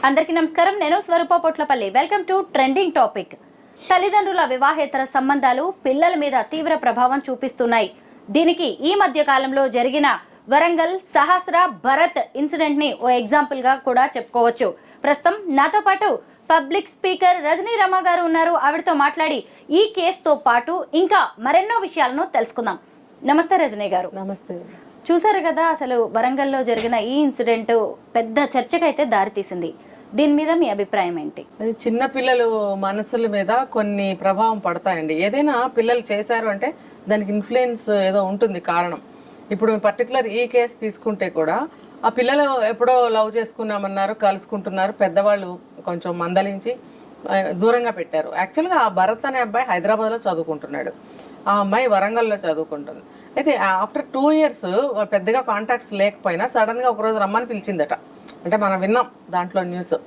అందరికీ నమస్కారం. నేను Swaroopa Potlapalli. Welcome to trending topic. తల్లిదండ్రుల వివాహేతర సంబంధాలు పిల్లల మీద తీవ్ర ప్రభావం చూపిస్తున్నాయి. దీనికి ఈ మధ్య కాలంలో జరిగిన వరంగల్ సహస్ర భరత్ ఇన్సిడెంట్ ని ఓ ఎగ్జాంపుల్ గా కూడా చెప్పుకోవచ్చు. ప్రస్తుతం నాతో పాటు పబ్లిక్ స్పీకర్ రజనీ రమ గారు ఉన్నారు. ఆవిడతో మాట్లాడి ఈ కేసుతో పాటు ఇంకా మరెన్నో విషయాలను తెలుసుకుందాం. నమస్తే రజనీ గారు. నమస్తే. చూసారు కదా, అసలు వరంగల్లో జరిగిన ఈ ఇన్సిడెంట్ పెద్ద చర్చకైతే దారితీసింది. దీని మీద మీ అభిప్రాయం ఏంటి? అది చిన్న పిల్లలు మనసుల మీద కొన్ని ప్రభావం పడతాయండి. ఏదైనా పిల్లలు చేశారు అంటే దానికి ఇన్ఫ్లుయెన్స్ ఏదో ఉంటుంది కారణం. ఇప్పుడు పర్టికులర్ ఈ కేసు తీసుకుంటే కూడా ఆ పిల్లలు ఎప్పుడో లవ్ చేసుకున్నామన్నారు, కలుసుకుంటున్నారు, పెద్దవాళ్ళు కొంచెం మందలించి దూరంగా పెట్టారు. యాక్చువల్గా ఆ భరత్ అనే అబ్బాయి హైదరాబాద్లో చదువుకుంటున్నాడు, ఆ అమ్మాయి వరంగల్లో చదువుకుంటుంది. అయితే ఆఫ్టర్ 2 years పెద్దగా కాంటాక్ట్స్ లేకపోయినా సడన్గా ఒకరోజు రమ్మని పిలిచిందట. అంటే మనం విన్నాం దాంట్లో న్యూస్.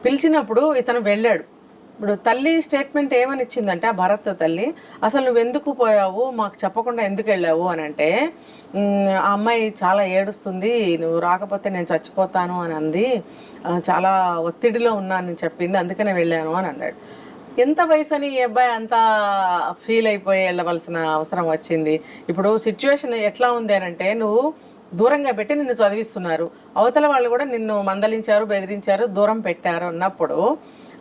పిలిచినప్పుడు ఇతను వెళ్ళాడు. ఇప్పుడు తల్లి స్టేట్మెంట్ ఏమని ఇచ్చిందంటే, ఆ భరత్ తల్లి, అసలు నువ్వు ఎందుకు పోయావు, మాకు చెప్పకుండా ఎందుకు వెళ్ళావు అని అంటే, ఆ అమ్మాయి చాలా ఏడుస్తుంది, నువ్వు రాకపోతే నేను చచ్చిపోతాను అని అంది, చాలా ఒత్తిడిలో ఉన్నానని చెప్పింది, అందుకనే వెళ్ళాను అని అన్నాడు. ఎంత వయసు అని ఈ అబ్బాయి అంతా ఫీల్ అయిపోయి వెళ్ళవలసిన అవసరం వచ్చింది? ఇప్పుడు సిచ్యువేషన్ ఎట్లా ఉంది అని అంటే, నువ్వు దూరంగా పెట్టి నిన్ను చదివిస్తున్నారు, అవతల వాళ్ళు కూడా నిన్ను మందలించారు, బెదిరించారు, దూరం పెట్టారు అన్నప్పుడు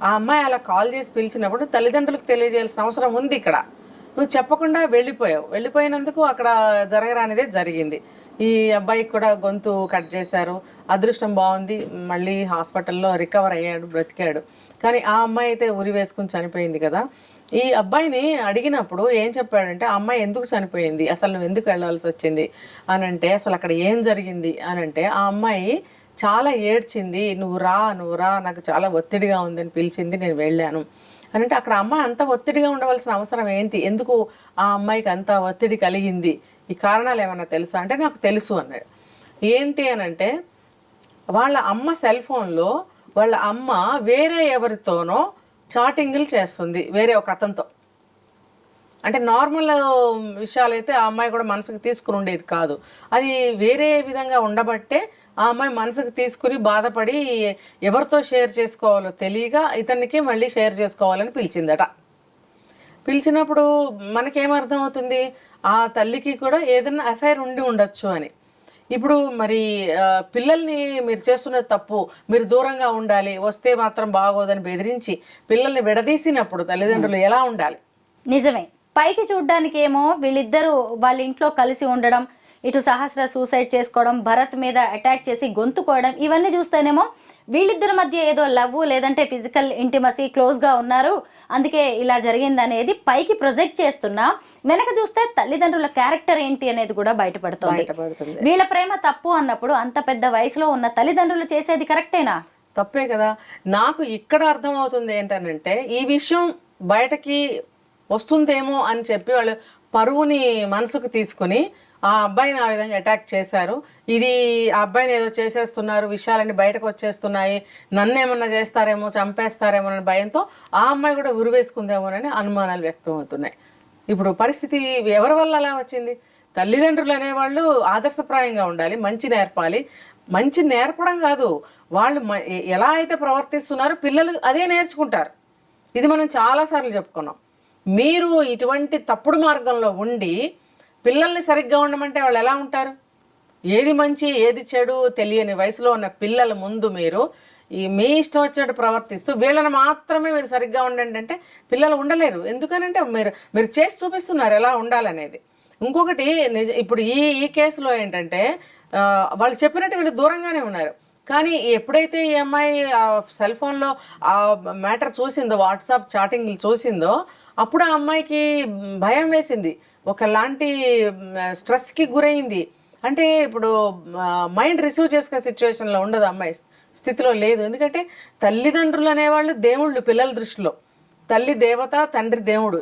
ఆ అమ్మాయి అలా కాల్ చేసి పిలిచినప్పుడు తల్లిదండ్రులకు తెలియజేయాల్సిన అవసరం ఉంది. ఇక్కడ నువ్వు చెప్పకుండా వెళ్ళిపోయావు. వెళ్ళిపోయినందుకు అక్కడ జరగరానిదే జరిగింది. ఈ అబ్బాయికి కూడా గొంతు కట్ చేశారు. అదృష్టం బాగుంది, మళ్ళీ హాస్పిటల్లో రికవర్ అయ్యాడు, బ్రతికాడు. కానీ ఆ అమ్మాయి అయితే ఉరి వేసుకుని చనిపోయింది కదా. ఈ అబ్బాయిని అడిగినప్పుడు ఏం చెప్పాడంటే, ఆ అమ్మాయి ఎందుకు చనిపోయింది, అసలు నువ్వు ఎందుకు వెళ్ళాల్సి వచ్చింది అని అంటే, అసలు అక్కడ ఏం జరిగింది అని అంటే, ఆ అమ్మాయి చాలా ఏడ్చింది, నువ్వు రా నాకు చాలా ఒత్తిడిగా ఉందని పిలిచింది, నేను వెళ్ళాను అని అంటే, అక్కడ అమ్మాయి అంత ఒత్తిడిగా ఉండవలసిన అవసరం ఏంటి, ఎందుకు ఆ అమ్మాయికి అంత ఒత్తిడి కలిగింది, ఈ కారణాలు ఏమైనా తెలుసా అంటే, నాకు తెలుసు అన్నాడు. ఏంటి అని అంటే, వాళ్ళ అమ్మ సెల్ ఫోన్లో వాళ్ళ అమ్మ వేరే ఎవరితోనో చాటింగ్లు చేస్తుంది, వేరే ఒక అతనితో. అంటే నార్మల్ విషయాలైతే ఆ అమ్మాయి కూడా మనసుకు తీసుకుని ఉండేది కాదు. అది వేరే విధంగా ఉండబట్టే ఆ అమ్మాయి మనసుకు తీసుకుని బాధపడి ఎవరితో షేర్ చేసుకోవాలో తెలియక ఇతనికి మళ్ళీ షేర్ చేసుకోవాలని పిలిచిందట. పిలిచినప్పుడు మనకేమర్థం అవుతుంది, ఆ తల్లికి కూడా ఏదైనా అఫైర్ ఉండి ఉండొచ్చు అని. ఇప్పుడు మరి పిల్లల్ని మీరు చేస్తున్నది తప్పు, మీరు దూరంగా ఉండాలి, వస్తే మాత్రం బాగోదని బెదిరించి పిల్లల్ని విడదీసినప్పుడు తల్లిదండ్రులు ఎలా ఉండాలి? నిజమే. పైకి చూడ్డానికి ఏమో వీళ్ళిద్దరూ వాళ్ళ ఇంట్లో కలిసి ఉండడం, ఇటు సహస్ర సూసైడ్ చేసుకోవడం, భరత్ మీద అటాక్ చేసి గొంతుకోవడం, ఇవన్నీ చూస్తేనేమో వీళ్ళిద్దరి మధ్య ఏదో లవ్ లేదంటే ఫిజికల్ ఇంటిమసీ క్లోజ్ గా ఉన్నారు, అందుకే ఇలా జరిగిందనేది పైకి ప్రొజెక్ట్ చేస్తున్నా, వెనక చూస్తే తల్లిదండ్రుల క్యారెక్టర్ ఏంటి అనేది కూడా బయటపడుతుంది. వీళ్ళ ప్రేమ తప్పు అన్నప్పుడు అంత పెద్ద వయసులో ఉన్న తల్లిదండ్రులు చేసేది కరెక్టేనా? తప్పే కదా. నాకు ఇక్కడ అర్థం అవుతుంది ఏంటనంటే, ఈ విషయం బయటకి వస్తుందేమో అని చెప్పి వాళ్ళు పరువుని మనసుకు తీసుకుని ఆ అబ్బాయిని ఆ విధంగా అటాక్ చేశారు. ఇది ఆ అబ్బాయిని ఏదో చేసేస్తున్నారు, విషయాలన్నీ బయటకు వచ్చేస్తున్నాయి, నన్ను ఏమన్నా చేస్తారేమో, చంపేస్తారేమో అనే భయంతో ఆ అమ్మాయి కూడా ఉరివేసుకుందేమోనని అనుమానాలు వ్యక్తం అవుతున్నాయి. ఇప్పుడు పరిస్థితి ఎవరి వల్ల అలా వచ్చింది? తల్లిదండ్రులు అనేవాళ్ళు ఆదర్శప్రాయంగా ఉండాలి, మంచి నేర్పాలి. మంచి నేర్పడం కాదు, వాళ్ళు ఎలా అయితే ప్రవర్తిస్తున్నారో పిల్లలు అదే నేర్చుకుంటారు. ఇది మనం చాలాసార్లు చెప్పుకున్నాం. మీరు ఇటువంటి తప్పుడు మార్గంలో ఉండి పిల్లల్ని సరిగ్గా ఉండమంటే వాళ్ళు ఎలా ఉంటారు? ఏది మంచి ఏది చెడు తెలియని వయసులో ఉన్న పిల్లల ముందు మీరు మీ ఇష్టం వచ్చినట్టు ప్రవర్తిస్తూ వీళ్ళని మాత్రమే మీరు సరిగ్గా ఉండండి అంటే పిల్లలు ఉండలేరు. ఎందుకనంటే మీరు చేసి చూపిస్తున్నారు ఎలా ఉండాలనేది. ఇంకొకటి ఇప్పుడు ఈ కేసులో ఏంటంటే, వాళ్ళు చెప్పినట్టు వీళ్ళు దూరంగానే ఉన్నారు. కానీ ఎప్పుడైతే ఈ అమ్మాయి సెల్ ఫోన్లో ఆ మ్యాటర్ చూసిందో, వాట్సాప్ చాటింగ్లు చూసిందో, అప్పుడు ఆ అమ్మాయికి భయం వేసింది, ఒకలాంటి స్ట్రెస్కి గురైంది. అంటే ఇప్పుడు మైండ్ రిసీవ్ చేసుకునే సిచ్యువేషన్లో ఉండదు, అమ్మాయి స్థితిలో లేదు. ఎందుకంటే తల్లిదండ్రులు అనేవాళ్ళు దేవుళ్ళు పిల్లల దృష్టిలో. తల్లి దేవత, తండ్రి దేవుడు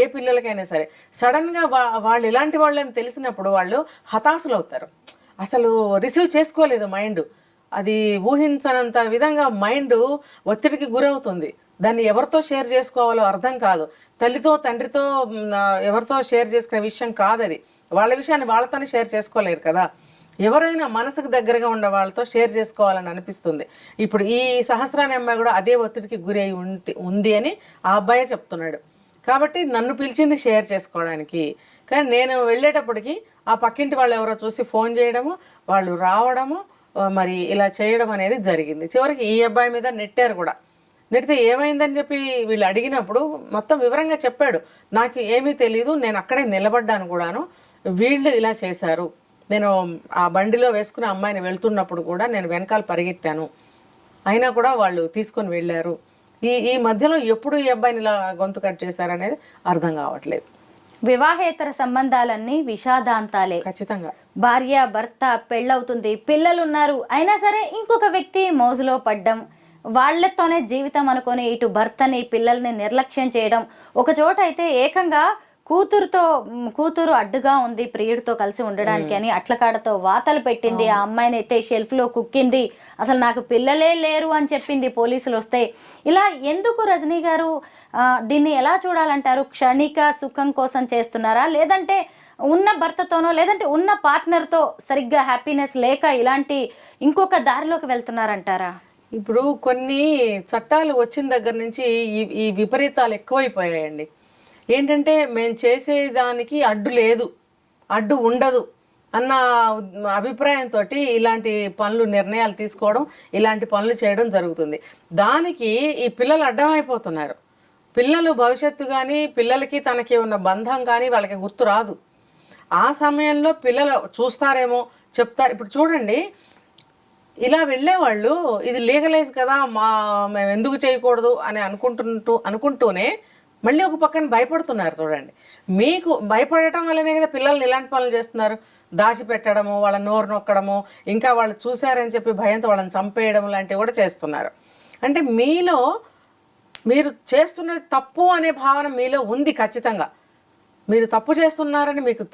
ఏ పిల్లలకైనా సరే. సడన్గా వాళ్ళు ఇలాంటి వాళ్ళని తెలిసినప్పుడు వాళ్ళు హతాశులు అవుతారు. అసలు రిసీవ్ చేసుకోలేదు మైండ్. అది ఊహించనంత విధంగా మైండ్ ఒత్తిడికి గురవుతుంది. దాన్ని ఎవరితో షేర్ చేసుకోవాలో అర్థం కాదు. తల్లితో తండ్రితో ఎవరితో షేర్ చేసుకునే విషయం కాదు అది. వాళ్ళ విషయాన్ని వాళ్ళతోనే షేర్ చేసుకోలేరు కదా. ఎవరైనా మనసుకు దగ్గరగా ఉన్న వాళ్ళతో షేర్ చేసుకోవాలని అనిపిస్తుంది. ఇప్పుడు ఈ సహస్రాని అమ్మాయి కూడా అదే ఒత్తిడికి గురి అయి ఉంది అని ఆ అబ్బాయే చెప్తున్నాడు. కాబట్టి నన్ను పిలిచింది షేర్ చేసుకోవడానికి. కానీ నేను వెళ్ళేటప్పటికి ఆ పక్కింటి వాళ్ళు ఎవరో చూసి ఫోన్ చేయడము, వాళ్ళు రావడము, మరి ఇలా చేయడం అనేది జరిగింది. చివరికి ఈ అబ్బాయి మీద నెట్టారు కూడా. నెడితే ఏమైందని చెప్పి వీళ్ళు అడిగినప్పుడు మొత్తం వివరంగా చెప్పాడు. నాకు ఏమీ తెలీదు, నేను అక్కడే నిలబడ్డాను కూడాను, వీళ్ళు ఇలా చేశారు, నేను ఆ బండిలో వేసుకుని అమ్మాయిని వెళ్తున్నప్పుడు కూడా నేను వెనకాల పరిగెట్టాను, అయినా కూడా వాళ్ళు తీసుకొని వెళ్ళారు. ఈ మధ్యలో ఎప్పుడు ఈ అబ్బాయిని ఇలా గొంతు కట్ చేశారనేది అర్థం కావట్లేదు. వివాహేతర సంబంధాలన్నీ విషాదాంతాలే. ఖచ్చితంగా భార్య భర్త పెళ్ళవుతుంది, పిల్లలు ఉన్నారు, అయినా సరే ఇంకొక వ్యక్తి మోజులో పడ్డం, వాళ్లతోనే జీవితం అనుకొని ఇటు భర్తని పిల్లల్ని నిర్లక్ష్యం చేయడం. ఒక చోట అయితే ఏకంగా కూతురు అడ్డుగా ఉంది ప్రియుడితో కలిసి ఉండడానికి అని అట్లకాడతో వాతలు పెట్టింది. ఆ అమ్మాయిని అయితే షెల్ఫ్ లో కుక్కింది, అసలు నాకు పిల్లలే లేరు అని చెప్పింది పోలీసులు వస్తే. ఇలా ఎందుకు రజనీ గారు దీన్ని ఎలా చూడాలంటారు? క్షణిక సుఖం కోసం చేస్తున్నారా, లేదంటే ఉన్న భర్తతోనో లేదంటే ఉన్న పార్ట్నర్తో సరిగ్గా హ్యాపీనెస్ లేక ఇలాంటి ఇంకొక దారిలోకి వెళ్తున్నారంటారా? ఇప్పుడు కొన్ని చట్టాలు వచ్చిన దగ్గర నుంచి ఈ విపరీతాలు ఎక్కువైపోయాయండి. ఏంటంటే మేము చేసేదానికి అడ్డు లేదు, అడ్డు ఉండదు అన్న అభిప్రాయంతో ఇలాంటి పనులు నిర్ణయాలు తీసుకోవడం, ఇలాంటి పనులు చేయడం జరుగుతుంది. దానికి ఈ పిల్లలు అడ్డమైపోతున్నారు. పిల్లలు భవిష్యత్తు కానీ పిల్లలకి తనకి ఉన్న బంధం కానీ వాళ్ళకి గుర్తు రాదు. ఆ సమయంలో పిల్లలు చూస్తారేమో, చెప్తారు. ఇప్పుడు చూడండి, ఇలా వెళ్ళేవాళ్ళు ఇది లీగలైజ్ కదా, మేము ఎందుకు చేయకూడదు అని అనుకుంటూనే మళ్ళీ ఒక పక్కన భయపడుతున్నారు. చూడండి, మీకు భయపడటం వల్లనే కదా పిల్లల్ని ఇలాంటి పనులు చేస్తున్నారు. దాచిపెట్టడము, వాళ్ళ నోరు నొక్కడము, ఇంకా వాళ్ళు చూశారని చెప్పి భయంతో వాళ్ళని చంపేయడం లాంటివి కూడా చేస్తున్నారు. అంటే మీరు చేస్తున్నది తప్పు అనే భావన మీలో ఉంది. ఖచ్చితంగా మీరు తప్పు చేస్తున్నారని మీకు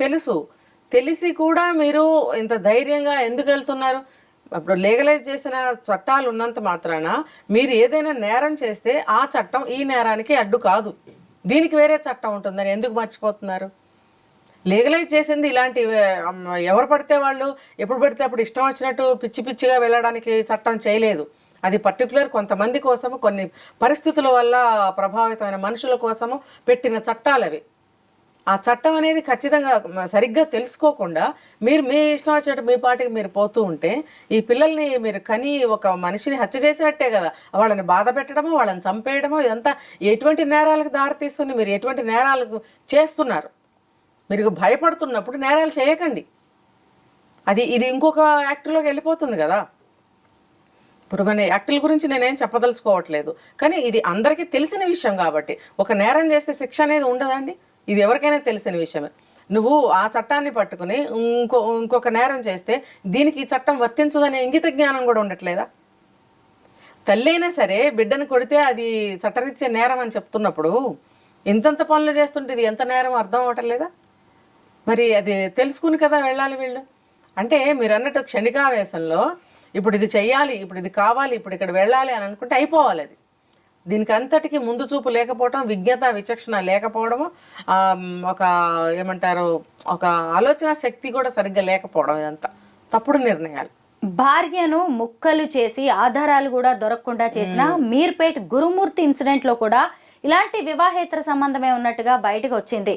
తెలిసి కూడా మీరు ఇంత ధైర్యంగా ఎందుకు వెళ్తున్నారు? ఇప్పుడు లీగలైజ్ చేసిన చట్టాలు ఉన్నంత మాత్రాన మీరు ఏదైనా నేరం చేస్తే ఆ చట్టం ఈ నేరానికి అడ్డు కాదు, దీనికి వేరే చట్టం ఉంటుందని ఎందుకు మర్చిపోతున్నారు? లీగలైజ్ చేసింది ఇలాంటి ఎవరు పడితే వాళ్ళు ఎప్పుడు పడితే అప్పుడు ఇష్టం వచ్చినట్టు పిచ్చిగా వెళ్ళడానికి చట్టం చేయలేదు. అది పర్టికులర్ కొంతమంది కోసము, కొన్ని పరిస్థితుల వల్ల ప్రభావితమైన మనుషుల కోసము పెట్టిన చట్టాలు అవి. ఆ చట్టం అనేది ఖచ్చితంగా సరిగ్గా తెలుసుకోకుండా మీరు మీ ఇష్టం వచ్చినట్టు మీ పాటికి మీరు పోతూ ఉంటే ఈ పిల్లల్ని మీరు కని ఒక మనిషిని హత్య చేసినట్టే కదా. వాళ్ళని బాధ పెట్టడమో, వాళ్ళని చంపేయడమో, ఇదంతా ఎటువంటి నేరాలకు దారితీస్తుంది? మీరు ఎటువంటి నేరాలకు చేస్తున్నారు? మీరు భయపడుతున్నప్పుడు నేరాలు చేయకండి. ఇది ఇంకొక యాక్ట్లోకి వెళ్ళిపోతుంది కదా. ఇప్పుడు మన యాక్టుల గురించి నేనేం చెప్పదలుచుకోవట్లేదు, కానీ ఇది అందరికీ తెలిసిన విషయం కాబట్టి. ఒక నేరం చేస్తే శిక్ష అనేది ఉండదండి, ఇది ఎవరికైనా తెలిసిన విషయమే. నువ్వు ఆ చట్టాన్ని పట్టుకుని ఇంకొక నేరం చేస్తే దీనికి ఈ చట్టం వర్తించదనే ఇంగిత జ్ఞానం కూడా ఉండట్లేదా? తల్లి అయినా సరే బిడ్డను కొడితే అది చట్టరీత్యా నేరం అని చెప్తున్నప్పుడు ఇంతంత పనులు చేస్తుంటే ఇది ఎంత నేరం అర్థం అవ్వట్లేదా? మరి అది తెలుసుకుని కదా వెళ్ళాలి వీళ్ళు. అంటే మీరు అన్నట్టు క్షణికావేశంలో ఇప్పుడు ఇది చెయ్యాలి, ఇప్పుడు ఇది కావాలి, ఇప్పుడు ఇక్కడ వెళ్ళాలి అని అనుకుంటే అయిపోవాలి. అది దీనికి అంతటికి ముందు చూపు లేకపోవడం, విజ్ఞత విచక్షణ లేకపోవడము, ఒక ఏమంటారు ఒక ఆలోచన శక్తి కూడా సరిగ్గా లేకపోవడం, ఇదంతా తప్పుడు నిర్ణయాలు. భార్యను ముక్కలు చేసి ఆధారాలు కూడా దొరకకుండా చేసిన మీర్పేట్ గురుమూర్తి ఇన్సిడెంట్ లో కూడా ఇలాంటి వివాహేతర సంబంధమే ఉన్నట్టుగా బయటకు వచ్చింది.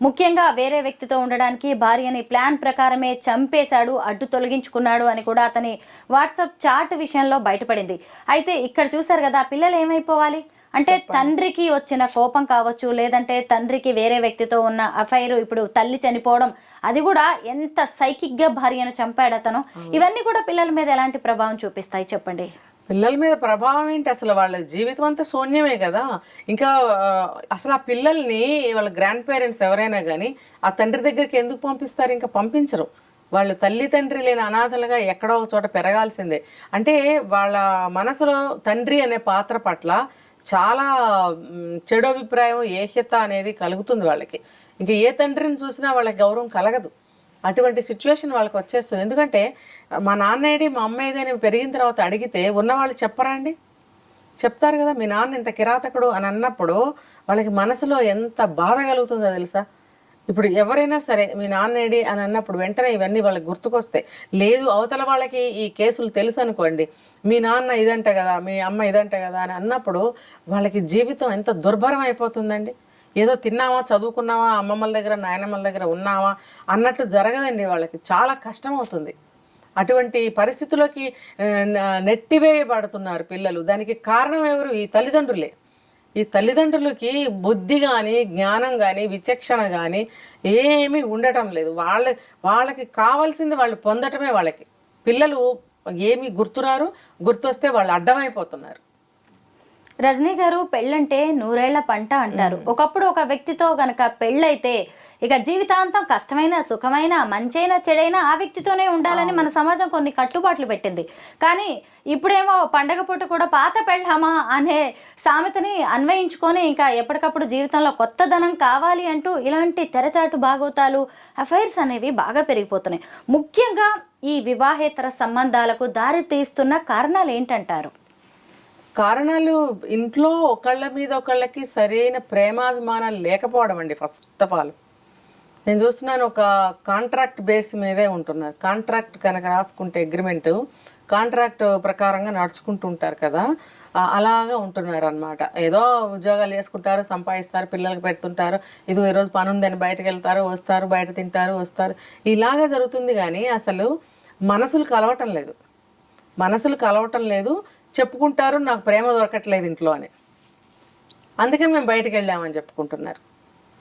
ముఖ్యంగా వేరే వ్యక్తితో ఉండడానికి భార్యని ప్లాన్ ప్రకారమే చంపేశాడు, అడ్డు తొలగించుకున్నాడు అని కూడా అతని వాట్సాప్ చాట్ విషయంలో బయటపడింది. అయితే ఇక్కడ చూసారు కదా, పిల్లలు ఏమైపోవాలి అంటే తండ్రికి వచ్చిన కోపం కావచ్చు, లేదంటే తండ్రికి వేరే వ్యక్తితో ఉన్న అఫైర్, ఇప్పుడు తల్లి చనిపోవడం, అది కూడా ఎంత సైకిక్ గా భార్యను చంపాడు అతను. ఇవన్నీ కూడా పిల్లల మీద ఎలాంటి ప్రభావం చూపిస్తాయి చెప్పండి? పిల్లల మీద ప్రభావం ఏంటి? అసలు వాళ్ళ జీవితం అంతా శూన్యమే కదా. ఇంకా అసలు ఆ పిల్లల్ని వాళ్ళ గ్రాండ్ పేరెంట్స్ ఎవరైనా కానీ ఆ తండ్రి దగ్గరికి ఎందుకు పంపిస్తారు? ఇంకా పంపించరు. వాళ్ళు తల్లి తండ్రి లేని అనాథలుగా ఎక్కడో ఒక చోట పెరగాల్సిందే. అంటే వాళ్ళ మనసులో తండ్రి అనే పాత్ర పట్ల చాలా చెడు అభిప్రాయం, ఏహ్యత అనేది కలుగుతుంది వాళ్ళకి. ఇంకా ఏ తండ్రిని చూసినా వాళ్ళకి గౌరవం కలగదు. అటువంటి సిచ్యువేషన్ వాళ్ళకి వచ్చేస్తుంది. ఎందుకంటే మా నాన్నేది మా అమ్మ ఏదని పెరిగిన తర్వాత అడిగితే ఉన్నవాళ్ళు చెప్పరా అండి? చెప్తారు కదా, మీ నాన్న ఇంత కిరాతకుడు అని అన్నప్పుడు వాళ్ళకి మనసులో ఎంత బాధ కలుగుతుందో తెలుసా? ఇప్పుడు ఎవరైనా సరే మీ నాన్నేడి అని అన్నప్పుడు వెంటనే ఇవన్నీ వాళ్ళకి గుర్తుకొస్తాయి. లేదు అవతల వాళ్ళకి ఈ కేసులు తెలుసు అనుకోండి, మీ నాన్న ఇదంట కదా, మీ అమ్మ ఇదంట కదా అని అన్నప్పుడు వాళ్ళకి జీవితం ఎంత దుర్భరం అయిపోతుందండి. ఏదో తిన్నావా, చదువుకున్నావా, అమ్మమ్మల దగ్గర నాయనమ్మల దగ్గర ఉన్నావా అన్నట్టు జరగదండి. వాళ్ళకి చాలా కష్టం అవుతుంది. అటువంటి పరిస్థితుల్లోకి నెట్టివేయబడుతున్నారు పిల్లలు. దానికి కారణం ఎవరు? ఈ తల్లిదండ్రులే. ఈ తల్లిదండ్రులకి బుద్ధి కానీ, జ్ఞానం కానీ, విచక్షణ కానీ ఏమీ ఉండటం లేదు. వాళ్ళకి కావాల్సింది వాళ్ళు పొందటమే. వాళ్ళకి పిల్లలు ఏమి గుర్తురారు, గుర్తొస్తే వాళ్ళు అడ్డమైపోతున్నారు. రజనీ గారు, పెళ్ళంటే నూరేళ్ల పంట అంటారు. ఒకప్పుడు ఒక వ్యక్తితో గనక పెళ్ళైతే ఇక జీవితాంతం కష్టమైన సుఖమైన మంచైన చెడైనా ఆ వ్యక్తితోనే ఉండాలని మన సమాజం కొన్ని కట్టుబాట్లు పెట్టింది. కానీ ఇప్పుడేమో పండగ పూట కూడా పాత పెళ్ళామా అనే సామెతని అన్వయించుకొని ఇంకా ఎప్పటికప్పుడు జీవితంలో కొత్తదనం కావాలి అంటూ ఇలాంటి తెరచాటు భాగోతాలు, అఫైర్స్ అనేవి బాగా పెరిగిపోతున్నాయి. ముఖ్యంగా ఈ వివాహేతర సంబంధాలకు దారి తీస్తున్న కారణాలు ఏంటంటారు? కారణాలు ఇంట్లో ఒకళ్ళ మీద ఒకళ్ళకి సరైన ప్రేమాభిమానాలు లేకపోవడం అండి. ఫస్ట్ ఆఫ్ ఆల్ నేను చూస్తున్నాను, ఒక కాంట్రాక్ట్ బేస్ మీదే ఉంటున్నారు. కాంట్రాక్ట్ కనుక రాసుకుంటే అగ్రిమెంట్, కాంట్రాక్ట్ ప్రకారంగా నడుచుకుంటూ ఉంటారు కదా, అలాగా ఉంటున్నారు అనమాట. ఏదో ఉద్యోగాలు చేసుకుంటారు, సంపాదిస్తారు, పిల్లలకి పెడుతుంటారు, ఇదిగో ఈరోజు పని ఉందని బయటకు వెళ్తారు, వస్తారు, బయట తింటారు, వస్తారు, ఇలాగే జరుగుతుంది. కానీ అసలు మనసులు కలవటం లేదు. మనసులు కలవటం లేదు. చెప్పుకుంటారు, నాకు ప్రేమ దొరకట్లేదు ఇంట్లో అని, అందుకే మేము బయటకు వెళ్ళామని చెప్పుకుంటున్నారు.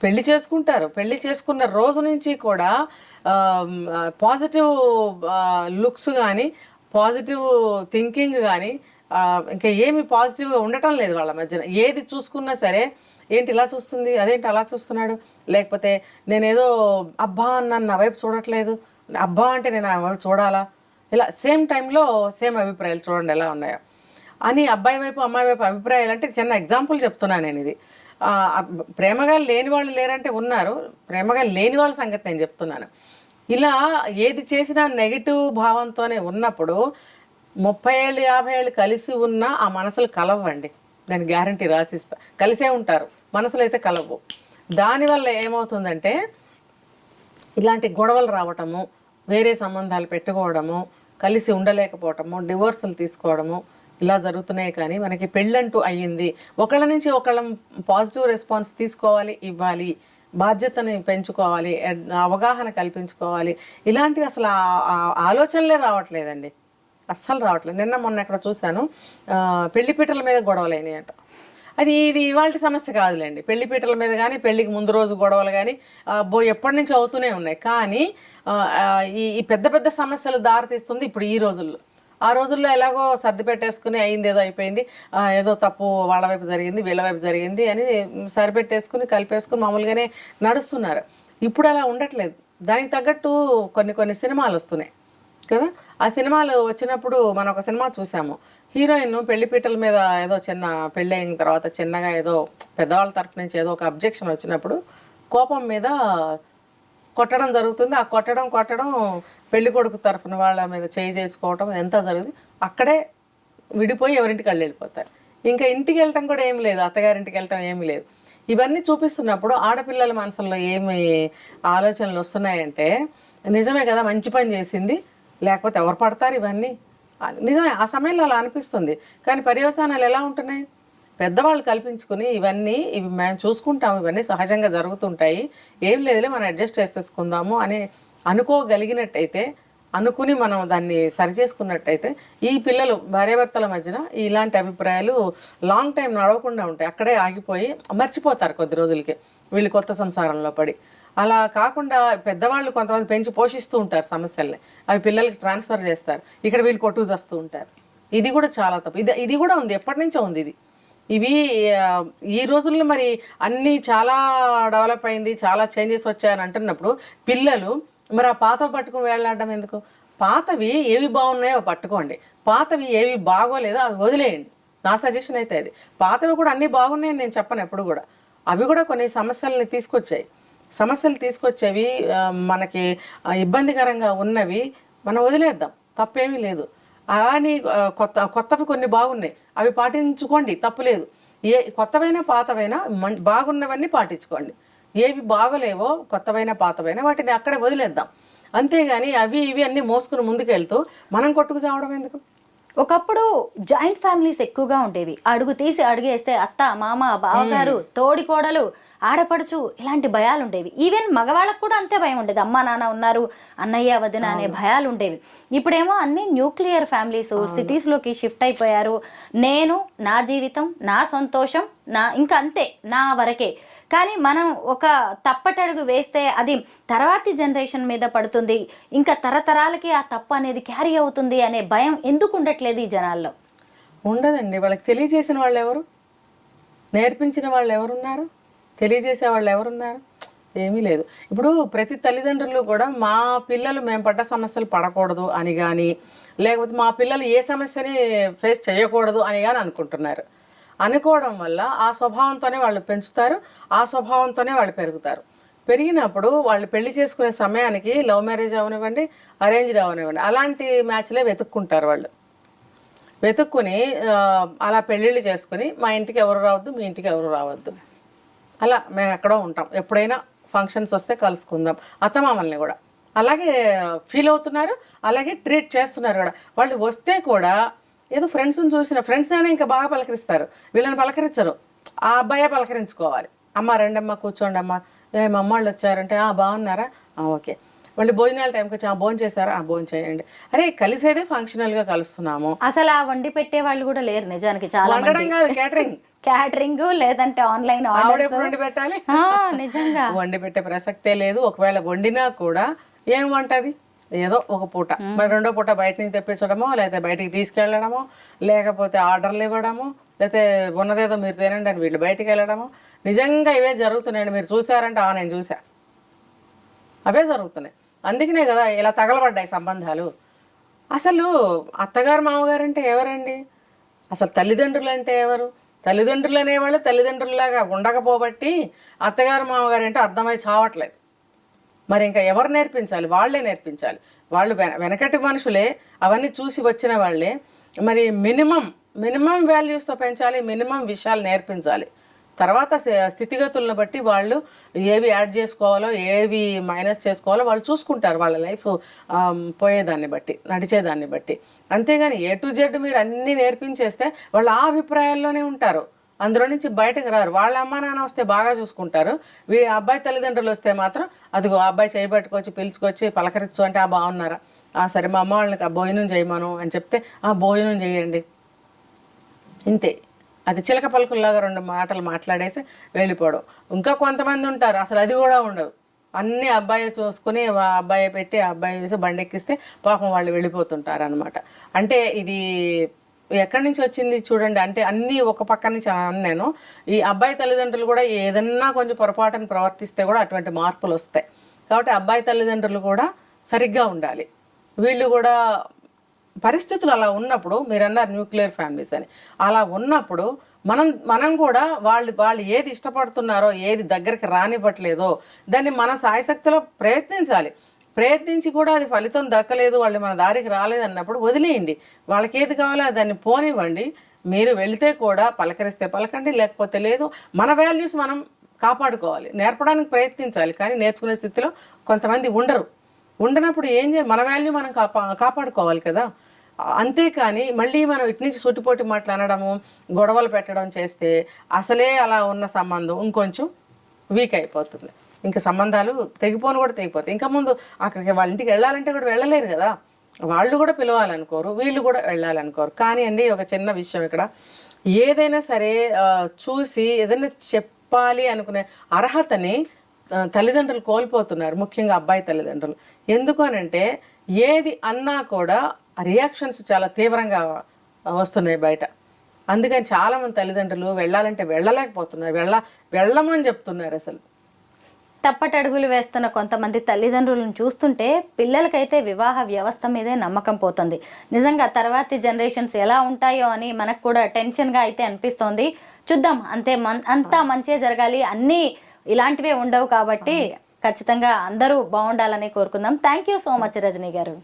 పెళ్లి చేసుకుంటారు. పెళ్లి చేసుకున్న రోజు నుంచి కూడా పాజిటివ్ లుక్స్ కానీ, పాజిటివ్ థింకింగ్ కానీ, ఇంకా ఏమి పాజిటివ్గా ఉండటం లేదు వాళ్ళ మధ్యన. ఏది చూసుకున్నా సరే, ఏంటి ఇలా చూస్తుంది, అదేంటి అలా చూస్తున్నాడు, లేకపోతే నేనేదో అబ్బా అన్నాను నా వైపు చూడట్లేదు, అబ్బా అంటే నేను ఆ వైపు చూడాలా, ఇలా సేమ్ టైంలో సేమ్ అభిప్రాయాలు చూడండి ఎలా ఉన్నాయో అని. అబ్బాయి వైపు అమ్మాయి వైపు అభిప్రాయాలు అంటే చిన్న ఎగ్జాంపుల్ చెప్తున్నాను నేను. ఇది ప్రేమగా లేని వాళ్ళు లేరంటే ఉన్నారు, ప్రేమగా లేని వాళ్ళ సంగతి నేను చెప్తున్నాను. ఇలా ఏది చేసినా నెగిటివ్ భావంతోనే ఉన్నప్పుడు 30 ఏళ్ళు 50 ఏళ్ళు కలిసి ఉన్నా ఆ మనసులు కలవండి. నేను గ్యారంటీ రాసిస్తా. కలిసే ఉంటారు, మనసులు అయితే కలవు. దానివల్ల ఏమవుతుందంటే ఇలాంటి గొడవలు రావటము, వేరే సంబంధాలు పెట్టుకోవడము, కలిసి ఉండలేకపోవటము, డివోర్సులు తీసుకోవడము, ఇలా జరుగుతున్నాయి. కానీ మనకి పెళ్ళంటూ అయ్యింది, ఒకళ్ళ నుంచి ఒకళ్ళ పాజిటివ్ రెస్పాన్స్ తీసుకోవాలి, ఇవ్వాలి, బాధ్యతని పెంచుకోవాలి, అవగాహన కల్పించుకోవాలి, ఇలాంటివి అసలు ఆలోచనలే రావట్లేదండి. అస్సలు రావట్లేదు. నిన్న మొన్న ఎక్కడ చూశాను, పెళ్లిపీటల మీద గొడవలైనాయి అంట. ఇది ఇవాళ సమస్య కాదులేండి. పెళ్లిపీటల మీద కానీ, పెళ్లికి ముందు రోజు గొడవలు కానీ ఎప్పటి నుంచి అవుతూనే ఉన్నాయి. కానీ ఈ పెద్ద పెద్ద సమస్యలు దారితీస్తుంది ఇప్పుడు ఈ రోజుల్లో. ఆ రోజుల్లో ఎలాగో సర్ది పెట్టేసుకుని అయింది, ఏదో అయిపోయింది, ఏదో తప్పు వాళ్ళ వైపు జరిగింది, వీళ్ళ వైపు జరిగింది అని సరిపెట్టేసుకుని కలిపేసుకుని మామూలుగానే నడుస్తున్నారు. ఇప్పుడు అలా ఉండట్లేదు. దానికి తగ్గట్టు కొన్ని సినిమాలు వస్తున్నాయి కదా. ఆ సినిమాలు వచ్చినప్పుడు మనం ఒక సినిమా చూసాము, హీరోయిన్ పెళ్లిపీటల మీద ఏదో చిన్న పెళ్ళి అయిన తర్వాత చిన్నగా ఏదో పెద్దవాళ్ళ తరఫు నుంచి ఏదో ఒక అబ్జెక్షన్ వచ్చినప్పుడు కోపం మీద కొట్టడం జరుగుతుంది. ఆ కొట్టడం పెళ్లి కొడుకు తరఫున వాళ్ళ మీద చేయి చేసుకోవటం ఎంత జరుగుతుంది. అక్కడే విడిపోయి ఎవరింటికి వెళ్ళిపోతారు. ఇంకా ఇంటికి వెళ్ళటం కూడా ఏమి లేదు, అత్తగారింటికి వెళ్ళటం ఏమి లేదు. ఇవన్నీ చూపిస్తున్నప్పుడు ఆడపిల్లల మనసుల్లో ఏమి ఆలోచనలు వస్తున్నాయంటే, నిజమే కదా మంచి పని చేసింది, లేకపోతే ఎవరు పడతారు ఇవన్నీ, నిజమే ఆ సమయంలో అలా అనిపిస్తుంది. కానీ పర్యవసానాలు ఎలా ఉంటున్నాయి? పెద్దవాళ్ళు కల్పించుకుని ఇవి మేము చూసుకుంటాము, ఇవన్నీ సహజంగా జరుగుతుంటాయి, ఏం లేదులే మనం అడ్జస్ట్ చేసేసుకుందాము అని అనుకోగలిగినట్టయితే, అనుకుని మనం దాన్ని సరిచేసుకున్నట్టయితే ఈ పిల్లలు భార్యాభర్తల మధ్యన ఇలాంటి అభిప్రాయాలు లాంగ్ టైం నడవకుండా ఉంటాయి. అక్కడే ఆగిపోయి మర్చిపోతారు కొద్ది రోజులకి, వీళ్ళు కొత్త సంసారంలో పడి. అలా కాకుండా పెద్దవాళ్ళు కొంతమంది పెంచి పోషిస్తూ ఉంటారు సమస్యల్ని, అవి పిల్లలకి ట్రాన్స్ఫర్ చేస్తారు, ఇక్కడ వీళ్ళు కొట్టుకు వస్తూ ఉంటారు. ఇది కూడా చాలా తప్పు. ఇది కూడా ఉంది, ఎప్పటి నుంచో ఉంది ఇది. ఇవి ఈ రోజుల్లో మరి అన్నీ చాలా డెవలప్ అయింది, చాలా చేంజెస్ వచ్చాయని అంటున్నప్పుడు పిల్లలు మరి ఆ పాతవి పట్టుకుని వేలాడడం ఎందుకు? పాతవి ఏవి బాగున్నాయో పట్టుకోండి, పాతవి ఏవి బాగోలేదో అవి వదిలేయండి. నా సజెషన్ అయితే అది. పాతవి కూడా అన్నీ బాగున్నాయని నేను చెప్పను ఎప్పుడు కూడా. అవి కూడా కొన్ని సమస్యలు తీసుకొచ్చేవి, మనకి ఇబ్బందికరంగా ఉన్నవి మనం వదిలేద్దాం, తప్పేమీ లేదు. అలాని కొత్తవి కొన్ని బాగున్నాయి, అవి పాటించుకోండి, తప్పులేదు. కొత్తవైనా పాతవైనా బాగున్నవన్నీ పాటించుకోండి. ఏవి బాగలేవో కొత్తవైనా పాతవైనా వాటిని అక్కడే వదిలేద్దాం. అంతేగాని అవి ఇవి అన్నీ మోసుకుని ముందుకెళ్తూ మనం కొట్టుకు చావడం ఎందుకు? ఒకప్పుడు జాయింట్ ఫ్యామిలీస్ ఎక్కువగా ఉండేవి. అడుగు తీసి అడుగేస్తే అత్త, మామ, బావగారు, తోడి కోడలు, ఆడపడుచు ఇలాంటి భయాలు ఉండేవి. ఈవెన్ మగవాళ్ళకు కూడా అంతే భయం ఉండేది. అమ్మ నాన్న ఉన్నారు, అన్నయ్య వదిన అనే భయాలు ఉండేవి. ఇప్పుడేమో అన్ని న్యూక్లియర్ ఫ్యామిలీస్ సిటీస్ లోకి షిఫ్ట్ అయిపోయారు. నేను, నా జీవితం, నా సంతోషం, నా ఇంకా అంతే, నా వరకే. కానీ మనం ఒక తప్పటడుగు వేస్తే అది తర్వాతి జనరేషన్ మీద పడుతుంది, ఇంకా తరతరాలకి ఆ తప్పు అనేది క్యారీ అవుతుంది అనే భయం ఎందుకు ఉండట్లేదు ఈ జనాల్లో? ఉండదండి. వాళ్ళకి తెలియజేసిన వాళ్ళు ఎవరు? నేర్పించిన వాళ్ళు ఎవరున్నారు? తెలియజేసే వాళ్ళు ఎవరున్నారు? ఏమీ లేదు. ఇప్పుడు ప్రతి తల్లిదండ్రులు కూడా మా పిల్లలు మేము పడ్డ సమస్యలు పడకూడదు అని కానీ, లేకపోతే మా పిల్లలు ఏ సమస్యని ఫేస్ చేయకూడదు అని కానీ అనుకుంటున్నారు. అనుకోవడం వల్ల ఆ స్వభావంతోనే వాళ్ళు పెంచుతారు, ఆ స్వభావంతోనే వాళ్ళు పెరుగుతారు. పెరిగినప్పుడు వాళ్ళు పెళ్లి చేసుకునే సమయానికి లవ్ మ్యారేజ్ అవనివ్వండి, అరేంజ్డ్ అవనివ్వండి, అలాంటి మ్యాచ్లే వెతుక్కుంటారు వాళ్ళు. వెతుక్కుని అలా పెళ్ళిళ్ళు చేసుకుని మా ఇంటికి ఎవరు రావద్దు, మీ ఇంటికి ఎవరు రావద్దు, అలా మేము ఎక్కడో ఉంటాం, ఎప్పుడైనా ఫంక్షన్స్ వస్తే కలుసుకుందాం, అత్తమామల్ని కూడా అలాగే ఫీల్ అవుతున్నారు, అలాగే ట్రీట్ చేస్తున్నారు కూడా. వాళ్ళు వస్తే కూడా ఏదో ఫ్రెండ్స్ని చూసిన ఫ్రెండ్స్నే ఇంకా బాగా పలకరిస్తారు, వీళ్ళని పలకరించరు. ఆ అబ్బాయే పలకరించుకోవాలి. అమ్మ రండమ్మ, కూర్చోండి అమ్మ, మా అమ్మ వాళ్ళు వచ్చారంటే బాగున్నారా, ఓకే. వాళ్ళు భోజనాల టైంకి వచ్చి భోజనం చేశారా, భోజనం చేయండి. అరే కలిసేదే ఫంక్షనల్గా కలుస్తున్నాము. అసలు ఆ వండి పెట్టే వాళ్ళు కూడా లేరు నిజానికి. చాలా వండడం కాదు, క్యాటరింగ్ లేదంటే ఆన్లైన్ ఆర్డర్ వండి పెట్టాలి. నిజంగా వండి పెట్టే ప్రసక్తే లేదు. ఒకవేళ వండినా కూడా ఏం వంటది, ఏదో ఒక పూట, మరి రెండో పూట బయట నుంచి తెప్పించడమో, లేకపోతే బయటికి తీసుకెళ్ళడమో, లేకపోతే ఆర్డర్లు ఇవ్వడమో, లేకపోతే ఉన్నదేదో మీరు తినండి అని వీళ్ళు బయటికి వెళ్ళడమో. నిజంగా ఇవే జరుగుతున్నాయండి. మీరు చూసారంటే నేను చూసా, అవే జరుగుతున్నాయి. అందుకనే కదా ఇలా తగలబడ్డాయి సంబంధాలు. అసలు అత్తగారు మామగారు అంటే ఎవరండి? అసలు తల్లిదండ్రులు అంటే ఎవరు? తల్లిదండ్రులు అనేవాళ్ళు తల్లిదండ్రుల్లాగా ఉండకపోబట్టి అత్తగారు మామగారు అంటే అర్థమై చావట్లేదు. మరి ఇంకా ఎవరు నేర్పించాలి? వాళ్ళే నేర్పించాలి. వాళ్ళు వెనకటి మనుషులే, అవన్నీ చూసి వచ్చిన వాళ్ళే. మరి మినిమం వాల్యూస్తో పెంచాలి, మినిమం విషయాలు నేర్పించాలి. తర్వాత స్థితిగతులను బట్టి వాళ్ళు ఏవి యాడ్ చేసుకోవాలో, ఏవి మైనస్ చేసుకోవాలో వాళ్ళు చూసుకుంటారు, వాళ్ళ లైఫ్ పోయేదాన్ని బట్టి, నడిచేదాన్ని బట్టి. అంతేగాని A to Z మీరు అన్నీ నేర్పించేస్తే వాళ్ళు ఆ అభిప్రాయాల్లోనే ఉంటారు, అందులో నుంచి బయటకు రారు. వాళ్ళ అమ్మ నాన్న వస్తే బాగా చూసుకుంటారు, అబ్బాయి తల్లిదండ్రులు వస్తే మాత్రం అదిగో అబ్బాయి చేయబట్టుకొచ్చి పిలుచుకొచ్చి పలకరించు అంటే బాగున్నారా, సరే మా అమ్మ వాళ్ళకి భోజనం చేయమను అని చెప్తే భోజనం చేయండి, ఇంతే. అది చిలక పలుకుల్లాగా రెండు మాటలు మాట్లాడేసి వెళ్ళిపోవడం. ఇంకా కొంతమంది ఉంటారు అసలు అది కూడా ఉండదు, అన్నీ అబ్బాయి చూసుకుని అబ్బాయి పెట్టి అబ్బాయి వేసి బండి ఎక్కిస్తే పాపం వాళ్ళు వెళ్ళిపోతుంటారు అనమాట. అంటే ఇది ఎక్కడి నుంచి వచ్చింది చూడండి. అంటే అన్నీ ఒక పక్క నుంచి నేను ఈ అబ్బాయి తల్లిదండ్రులు కూడా ఏదన్నా కొంచెం పొరపాటును ప్రవర్తిస్తే కూడా అటువంటి మార్పులు వస్తాయి. కాబట్టి అబ్బాయి తల్లిదండ్రులు కూడా సరిగ్గా ఉండాలి. వీళ్ళు కూడా పరిస్థితులు అలా ఉన్నప్పుడు, మీరు అన్నారు న్యూక్లియర్ ఫ్యామిలీస్ అని, అలా ఉన్నప్పుడు మనం కూడా వాళ్ళు ఏది ఇష్టపడుతున్నారో, ఏది దగ్గరికి రానివ్వట్లేదో దాన్ని మన సాయశక్తిలో ప్రయత్నించి కూడా అది ఫలితం దక్కలేదు, వాళ్ళు మన దారికి రాలేదు అన్నప్పుడు వదిలేయండి. వాళ్ళకి ఏది కావాలో దాన్ని పోనివ్వండి. మీరు వెళితే కూడా పలకరిస్తే పలకండి, లేకపోతే లేదు. మన వాల్యూస్ మనం కాపాడుకోవాలి, నేర్పడానికి ప్రయత్నించాలి. కానీ నేర్చుకునే స్థితిలో కొంతమంది ఉండనప్పుడు ఏం చేయాలి? మన వాల్యూ మనం కాపాడుకోవాలి కదా. అంతేకాని మళ్ళీ మనం ఇటు నుంచి సుట్టిపోటి మాట్లాడడము, గొడవలు పెట్టడం చేస్తే అసలే అలా ఉన్న సంబంధం ఇంకొంచెం వీక్ అయిపోతుంది. ఇంకా సంబంధాలు తెగిపోతాయి. ఇంకా ముందు అక్కడికి వాళ్ళ ఇంటికి వెళ్ళాలంటే కూడా వెళ్ళలేరు కదా. వాళ్ళు కూడా పిలవాలనుకోరు, వీళ్ళు కూడా వెళ్ళాలనుకోరు. కానీ అండి ఒక చిన్న విషయం ఇక్కడ, ఏదైనా సరే చూసి ఏదైనా చెప్పాలి అనుకునే అర్హతని తల్లిదండ్రులు కోల్పోతున్నారు, ముఖ్యంగా అబ్బాయి తల్లిదండ్రులు. ఎందుకు అనంటే ఏది అన్నా కూడా రియాక్షన్స్ చాలా తీవ్రంగా వస్తున్నాయి బయట. అందుకని చాలామంది తల్లిదండ్రులు వెళ్ళాలంటే వెళ్ళలేకపోతున్నారు, వెళ్ళమని చెప్తున్నారు. అసలు తప్పటడుగులు వేస్తున్న కొంతమంది తల్లిదండ్రులను చూస్తుంటే పిల్లలకైతే వివాహ వ్యవస్థ మీదే నమ్మకం పోతుంది. నిజంగా తర్వాతి జనరేషన్స్ ఎలా ఉంటాయో అని మనకు కూడా టెన్షన్గా అయితే అనిపిస్తోంది. చూద్దాం. అంతా మంచిగా జరగాలి, అన్నీ ఇలాంటివే ఉండవు కాబట్టి ఖచ్చితంగా అందరూ బాగుండాలని కోరుకుందాం. Thank you so much Rajani గారు.